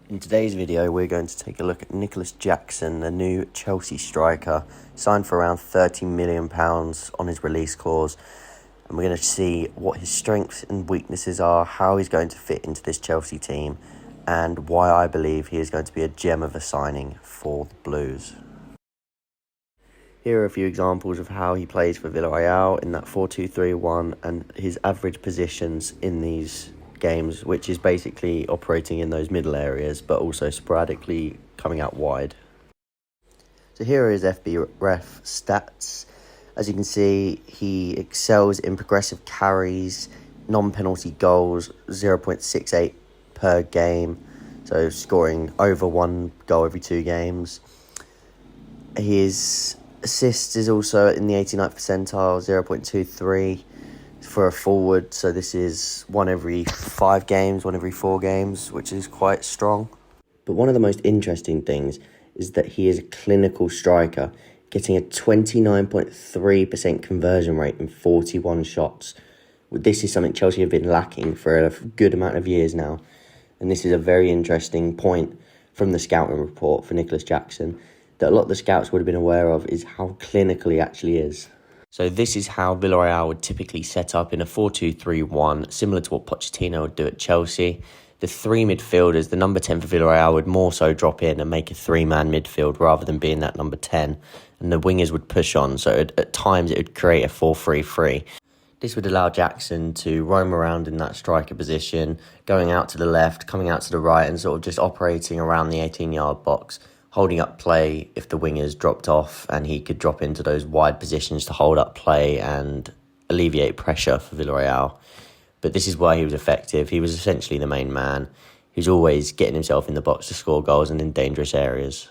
In today's video, we're going to take a look at Nicolas Jackson, the new Chelsea striker, signed for around £30 million on his release clause. And we're going to see what his strengths and weaknesses are, how he's going to fit into this Chelsea team, and why I believe he is going to be a gem of a signing for the Blues. Here are a few examples of how he plays for Villarreal in that 4-2-3-1 and his average positions in these games, which is basically operating in those middle areas but also sporadically coming out wide. So here are his FBref stats. As you can see, he excels in progressive carries, non-penalty goals, 0.68 per game, so scoring over one goal every 2 games. His assists is also in the 89th percentile, 0.23 for a forward, so this is 1 every 5 games, 1 every 4 games, which is quite strong. But one of the most interesting things is that he is a clinical striker, getting a 29.3% conversion rate in 41 shots. This is something Chelsea have been lacking for a good amount of years now, and this is a very interesting point from the scouting report for Nicolas Jackson that a lot of the scouts would have been aware of, is how clinical he actually is. So this is how Villarreal would typically set up in a 4-2-3-1, similar to what Pochettino would do at Chelsea. The 3 midfielders, the number 10 for Villarreal, would more so drop in and make a 3-man midfield rather than being that number 10. And the wingers would push on, so at times it would create a 4-3-3. This would allow Jackson to roam around in that striker position, going out to the left, coming out to the right, and sort of just operating around the 18-yard box, holding up play if the wingers dropped off, and he could drop into those wide positions to hold up play and alleviate pressure for Villarreal. But this is why he was effective. He was essentially the main man. He was always getting himself in the box to score goals and in dangerous areas.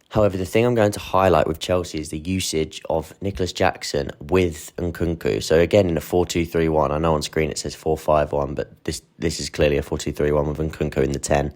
However, the thing I'm going to highlight with Chelsea is the usage of Nicolas Jackson with Nkunku. So again, in a 4-2-3-1, I know on screen it says 4-5-1, but this is clearly a 4-2-3-1 with Nkunku in the 10.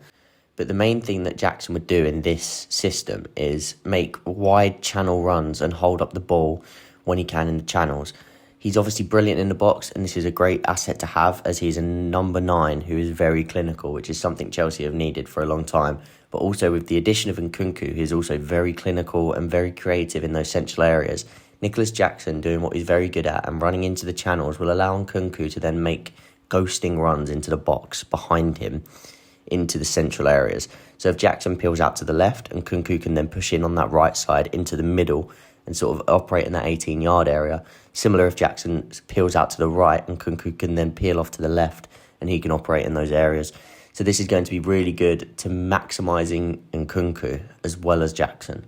But the main thing that Jackson would do in this system is make wide channel runs and hold up the ball when he can in the channels. He's obviously brilliant in the box, and this is a great asset to have, as he's a number 9 who is very clinical, which is something Chelsea have needed for a long time. But also with the addition of Nkunku, who is also very clinical and very creative in those central areas, Nicolas Jackson doing what he's very good at and running into the channels will allow Nkunku to then make ghosting runs into the box behind him, into the central areas. So if Jackson peels out to the left, and Nkunku can then push in on that right side into the middle and sort of operate in that 18-yard area. Similar if Jackson peels out to the right, and Nkunku can then peel off to the left and he can operate in those areas. So this is going to be really good to maximising Nkunku as well as Jackson.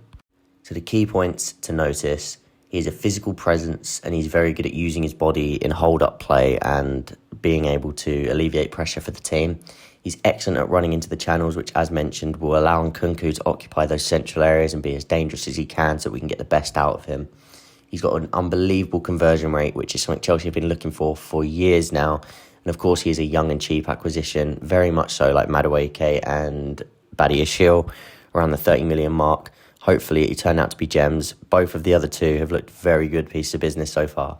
So the key points to notice: he has a physical presence and he's very good at using his body in hold-up play and being able to alleviate pressure for the team. He's excellent at running into the channels, which, as mentioned, will allow Nkunku to occupy those central areas and be as dangerous as he can so we can get the best out of him. He's got an unbelievable conversion rate, which is something Chelsea have been looking for years now. And, of course, he is a young and cheap acquisition, very much so like Madueke and Badiashile, around the 30 million mark. Hopefully, it turned out to be gems. Both of the other two have looked very good piece of business so far.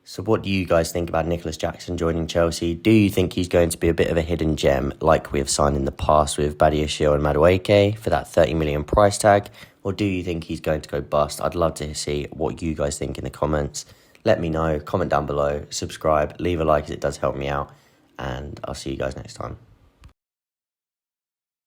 So what do you guys think about Nicolas Jackson joining Chelsea? Do you think he's going to be a bit of a hidden gem like we have signed in the past with Badiashile and Madueke for that 30 million price tag? Or do you think he's going to go bust? I'd love to see what you guys think in the comments. Let me know, comment down below, subscribe, leave a like as it does help me out, and I'll see you guys next time.